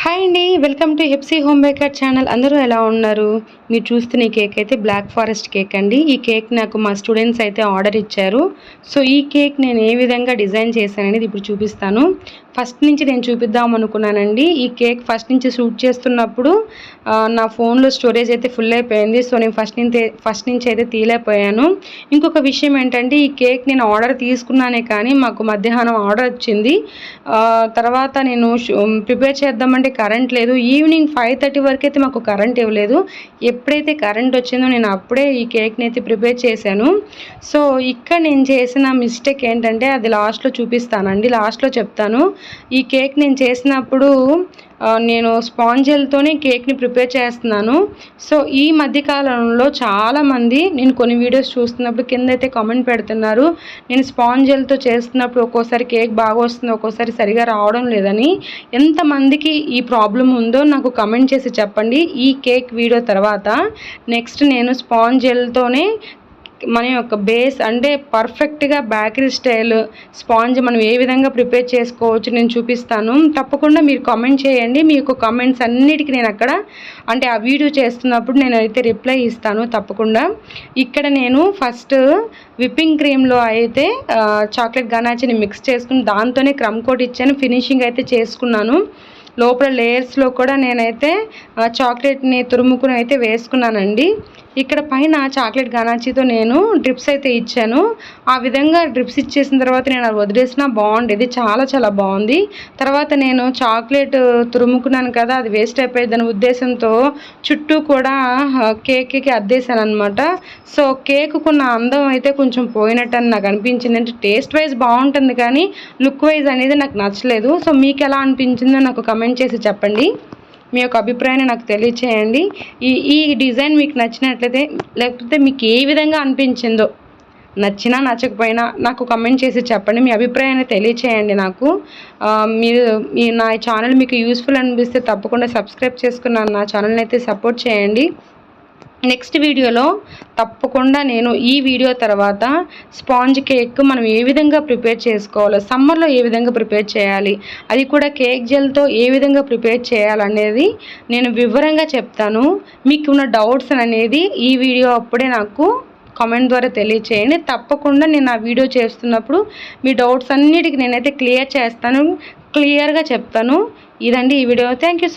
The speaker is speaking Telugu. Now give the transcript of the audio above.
హాయ్ అండి, welcome to Hepsi home baker channel. అందరూ ఎలా ఉన్నారు? మీరు చూస్తున్న ఈ కేక్ అయితే బ్లాక్ ఫారెస్ట్ కేక్ అండి. ఈ కేక్ నాకు మా స్టూడెంట్స్ అయితే ఆర్డర్ ఇచ్చారు. సో ఈ కేక్ నేను ఏ విధంగా డిజైన్ చేశాననేది ఇప్పుడు చూపిస్తాను. ఫస్ట్ నుంచి నేను చూపిద్దాం అనుకున్నానండి. ఈ కేక్ ఫస్ట్ నుంచి షూట్ చేస్తున్నప్పుడు నా ఫోన్లో స్టోరేజ్ అయితే ఫుల్ అయిపోయింది. సో నేను ఫస్ట్ నుంచి అయితే తీయలేకపోయాను. ఇంకొక విషయం ఏంటంటే, ఈ కేక్ నేను ఆర్డర్ తీసుకున్నానే కానీ మాకు మధ్యాహ్నం ఆర్డర్ వచ్చింది. తర్వాత నేను ప్రిపేర్ చేద్దామంటే కరెంట్ లేదు. ఈవినింగ్ 5:30 వరకు అయితే మాకు కరెంట్ ఇవ్వలేదు. ఎప్పుడైతే కరెంట్ వచ్చిందో నేను అప్పుడే ఈ కేక్ని అయితే ప్రిపేర్ చేశాను. సో ఇక్కడ నేను చేసిన మిస్టేక్ ఏంటంటే, అది లాస్ట్లో చూపిస్తానండి, లాస్ట్లో చెప్తాను. ఈ కేక్ నేను చేసినప్పుడు నేను స్పాంజెల్తోనే కేక్ని ప్రిపేర్ చేస్తున్నాను. సో ఈ మధ్యకాలంలో చాలామంది నేను కొన్ని వీడియోస్ చూస్తున్నప్పుడు కింద అయితే కామెంట్ పెడుతున్నారు, నేను స్పాంజెల్తో చేస్తున్నప్పుడు ఒక్కోసారి కేక్ బాగా వస్తుంది, ఒక్కోసారి సరిగా రావడం లేదని. ఎంతమందికి ఈ ప్రాబ్లం ఉందో నాకు కమెంట్ చేసి చెప్పండి. ఈ కేక్ వీడియో తర్వాత నెక్స్ట్ నేను స్పాంజెల్తోనే మన యొక్క బేస్ అంటే పర్ఫెక్ట్గా బేకరీ స్టైల్ స్పాంజ్ మనం ఏ విధంగా ప్రిపేర్ చేసుకోవచ్చు నేను చూపిస్తాను. తప్పకుండా మీరు కామెంట్ చేయండి. మీ యొక్క కామెంట్స్ అన్నిటికీ నేను అక్కడ అంటే ఆ వీడియో చేస్తున్నప్పుడు నేను అయితే రిప్లై ఇస్తాను తప్పకుండా. ఇక్కడ నేను ఫస్ట్ విప్పింగ్ క్రీమ్లో అయితే చాక్లెట్ గనాచిని మిక్స్ చేసుకుని దాంతోనే క్రమ్ కోట్ ఇచ్చాను. ఫినిషింగ్ అయితే చేసుకున్నాను. లోపల లేయర్స్లో కూడా నేనైతే చాక్లెట్ని తురుముకుని అయితే వేసుకున్నానండి. ఇక్కడ పైన చాక్లెట్ గనాచితో నేను డ్రిప్స్ అయితే ఇచ్చాను. ఆ విధంగా డ్రిప్స్ ఇచ్చేసిన తర్వాత నేను అది వదిలేసినా బాగుండేది, చాలా చాలా బాగుంది. తర్వాత నేను చాక్లెట్ తురుముకున్నాను కదా, అది వేస్ట్ అయిపోయింది అనే ఉద్దేశంతో చుట్టూ కూడా కేక్కి అద్దేశాను అనమాట. సో కేకుకున్న అందం అయితే కొంచెం పోయినట్టు అని నాకు అనిపించింది. అంటే టేస్ట్ వైజ్ బాగుంటుంది కానీ లుక్ వైజ్ అనేది నాకు నచ్చలేదు. సో మీకు ఎలా అనిపించిందో నాకు కమెంట్ చేసి చెప్పండి. మీ యొక్క అభిప్రాయాన్ని నాకు తెలియచేయండి. ఈ డిజైన్ మీకు నచ్చినట్లయితే, లేకపోతే మీకు ఏ విధంగా అనిపించిందో, నచ్చినా నచ్చకపోయినా నాకు కమెంట్ చేసి చెప్పండి. మీ అభిప్రాయాన్ని తెలియచేయండి నాకు. మీరు నా ఛానల్ మీకు యూస్ఫుల్ అనిపిస్తే తప్పకుండా సబ్స్క్రైబ్ చేసుకున్న నా ఛానల్ని అయితే సపోర్ట్ చేయండి. నెక్స్ట్ వీడియోలో తప్పకుండా నేను ఈ వీడియో తర్వాత స్పాంజ్ కేక్ మనం ఏ విధంగా ప్రిపేర్ చేసుకోవాలో, సమ్మర్లో ఏ విధంగా ప్రిపేర్ చేయాలి, అది కూడా కేక్ జెల్తో ఏ విధంగా ప్రిపేర్ చేయాలనేది నేను వివరంగా చెప్తాను. మీకు ఉన్న డౌట్స్ అనేది ఈ వీడియో అప్పుడే నాకు కామెంట్ ద్వారా తెలియచేయండి. తప్పకుండా నేను ఆ వీడియో చేస్తున్నప్పుడు మీ డౌట్స్ అన్నిటికీ నేనైతే క్లియర్గా చెప్తాను. ఇదండి ఈ వీడియో. Thank you so